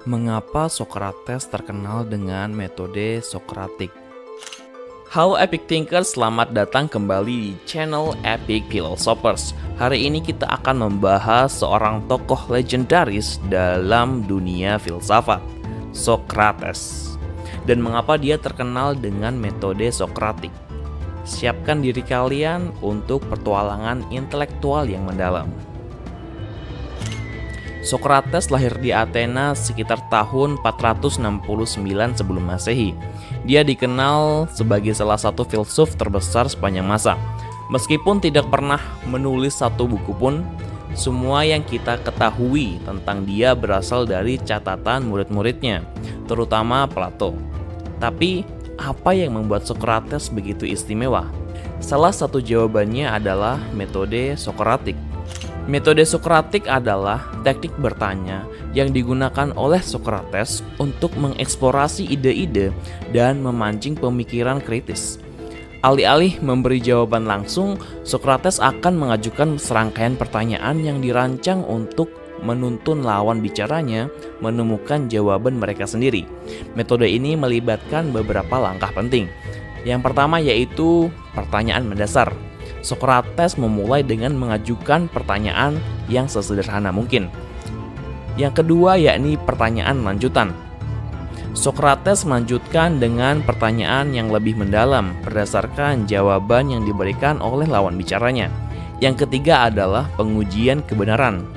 Mengapa Socrates terkenal dengan metode Sokratik? Halo Epic Thinkers, selamat datang kembali di channel Epic Philosophers. Hari ini kita akan membahas seorang tokoh legendaris dalam dunia filsafat, Socrates. Dan mengapa dia terkenal dengan metode Sokratik? Siapkan diri kalian untuk petualangan intelektual yang mendalam. Socrates lahir di Athena sekitar tahun 469 sebelum Masehi. Dia dikenal sebagai salah satu filsuf terbesar sepanjang masa. Meskipun tidak pernah menulis satu buku pun, semua yang kita ketahui tentang dia berasal dari catatan murid-muridnya, terutama Plato. Tapi, apa yang membuat Socrates begitu istimewa? Salah satu jawabannya adalah metode Sokratik. Metode Sokratik adalah teknik bertanya yang digunakan oleh Socrates untuk mengeksplorasi ide-ide dan memancing pemikiran kritis. Alih-alih memberi jawaban langsung, Socrates akan mengajukan serangkaian pertanyaan yang dirancang untuk menuntun lawan bicaranya menemukan jawaban mereka sendiri. Metode ini melibatkan beberapa langkah penting. Yang pertama yaitu pertanyaan mendasar. Socrates memulai dengan mengajukan pertanyaan yang sesederhana mungkin. Yang kedua yakni pertanyaan lanjutan. Socrates melanjutkan dengan pertanyaan yang lebih mendalam berdasarkan jawaban yang diberikan oleh lawan bicaranya. Yang ketiga adalah pengujian kebenaran.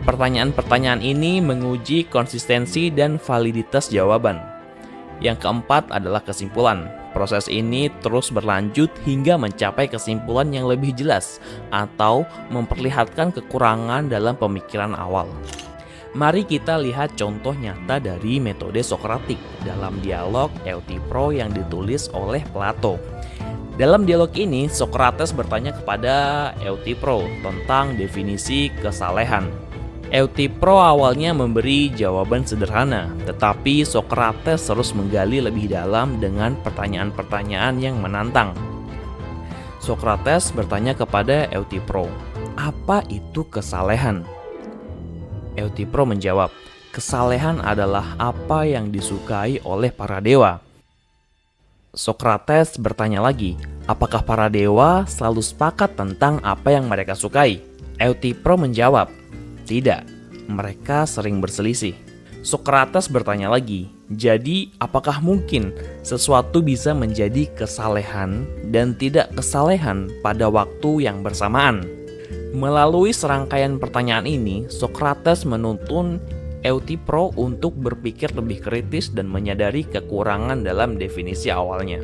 Pertanyaan-pertanyaan ini menguji konsistensi dan validitas jawaban. Yang keempat adalah kesimpulan. Proses ini terus berlanjut hingga mencapai kesimpulan yang lebih jelas atau memperlihatkan kekurangan dalam pemikiran awal. Mari kita lihat contoh nyata dari metode Sokratik dalam dialog Euthyphro yang ditulis oleh Plato. Dalam dialog ini, Socrates bertanya kepada Euthyphro tentang definisi kesalehan. Euthyphro awalnya memberi jawaban sederhana, tetapi Socrates terus menggali lebih dalam dengan pertanyaan-pertanyaan yang menantang. Socrates bertanya kepada Euthyphro, "Apa itu kesalehan?" Euthyphro menjawab, "Kesalehan adalah apa yang disukai oleh para dewa." Socrates bertanya lagi, "Apakah para dewa selalu sepakat tentang apa yang mereka sukai?" Euthyphro menjawab, "Tidak, mereka sering berselisih." Socrates bertanya lagi, "Jadi, apakah mungkin sesuatu bisa menjadi kesalehan dan tidak kesalehan pada waktu yang bersamaan?" Melalui serangkaian pertanyaan ini, Socrates menuntun Euthyphro untuk berpikir lebih kritis dan menyadari kekurangan dalam definisi awalnya.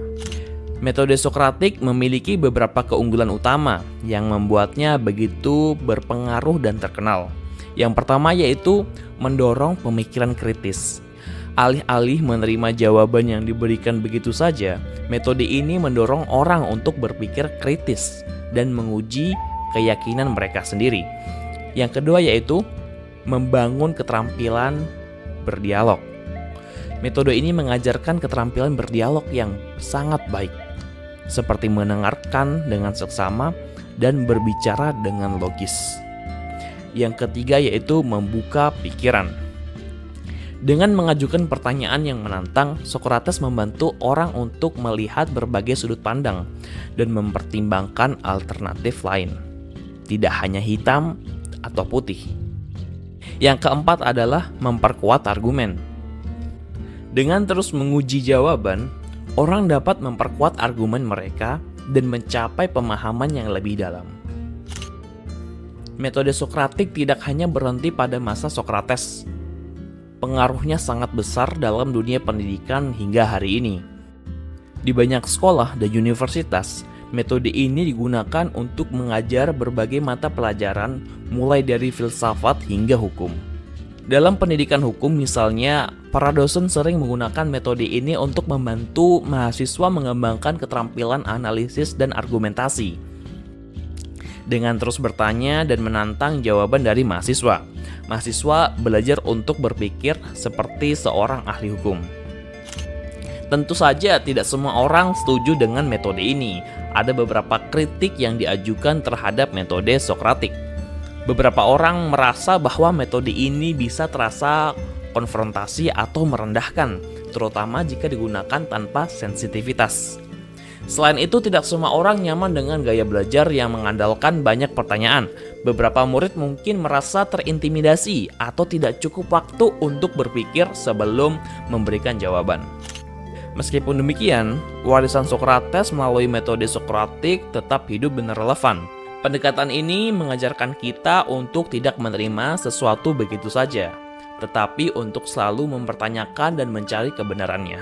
Metode Sokratik memiliki beberapa keunggulan utama yang membuatnya begitu berpengaruh dan terkenal. Yang pertama yaitu mendorong pemikiran kritis. Alih-alih menerima jawaban yang diberikan begitu saja, metode ini mendorong orang untuk berpikir kritis dan menguji keyakinan mereka sendiri. Yang kedua yaitu membangun keterampilan berdialog. Metode ini mengajarkan keterampilan berdialog yang sangat baik, seperti mendengarkan dengan seksama dan berbicara dengan logis. Yang ketiga yaitu membuka pikiran. Dengan mengajukan pertanyaan yang menantang, Socrates membantu orang untuk melihat berbagai sudut pandang dan mempertimbangkan alternatif lain, tidak hanya hitam atau putih. Yang keempat adalah memperkuat argumen. Dengan terus menguji jawaban, orang dapat memperkuat argumen mereka dan mencapai pemahaman yang lebih dalam. Metode Sokratik tidak hanya berhenti pada masa Socrates. Pengaruhnya sangat besar dalam dunia pendidikan hingga hari ini. Di banyak sekolah dan universitas, metode ini digunakan untuk mengajar berbagai mata pelajaran mulai dari filsafat hingga hukum. Dalam pendidikan hukum misalnya, para dosen sering menggunakan metode ini untuk membantu mahasiswa mengembangkan keterampilan analisis dan argumentasi. Dengan terus bertanya dan menantang jawaban dari mahasiswa, mahasiswa belajar untuk berpikir seperti seorang ahli hukum. Tentu saja tidak semua orang setuju dengan metode ini. Ada beberapa kritik yang diajukan terhadap metode Sokratik. Beberapa orang merasa bahwa metode ini bisa terasa konfrontasi atau merendahkan, terutama jika digunakan tanpa sensitivitas. Selain itu, tidak semua orang nyaman dengan gaya belajar yang mengandalkan banyak pertanyaan. Beberapa murid mungkin merasa terintimidasi atau tidak cukup waktu untuk berpikir sebelum memberikan jawaban. Meskipun demikian, warisan Socrates melalui metode Sokratik tetap hidup dan relevan. Pendekatan ini mengajarkan kita untuk tidak menerima sesuatu begitu saja, tetapi untuk selalu mempertanyakan dan mencari kebenarannya.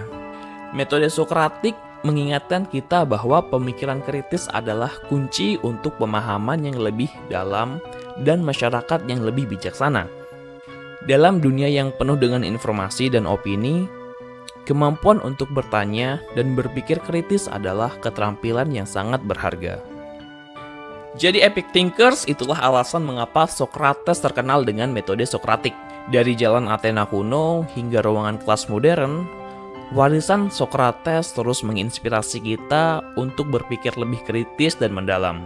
Metode Sokratik mengingatkan kita bahwa pemikiran kritis adalah kunci untuk pemahaman yang lebih dalam dan masyarakat yang lebih bijaksana. Dalam dunia yang penuh dengan informasi dan opini, kemampuan untuk bertanya dan berpikir kritis adalah keterampilan yang sangat berharga. Jadi epic thinkers, itulah alasan mengapa Socrates terkenal dengan metode Sokratik. Dari jalan Athena kuno hingga ruangan kelas modern, warisan Socrates terus menginspirasi kita untuk berpikir lebih kritis dan mendalam.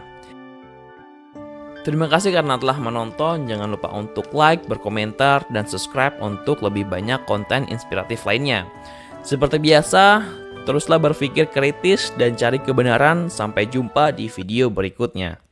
Terima kasih karena telah menonton. Jangan lupa untuk like, berkomentar, dan subscribe untuk lebih banyak konten inspiratif lainnya. Seperti biasa, teruslah berpikir kritis dan cari kebenaran. Sampai jumpa di video berikutnya.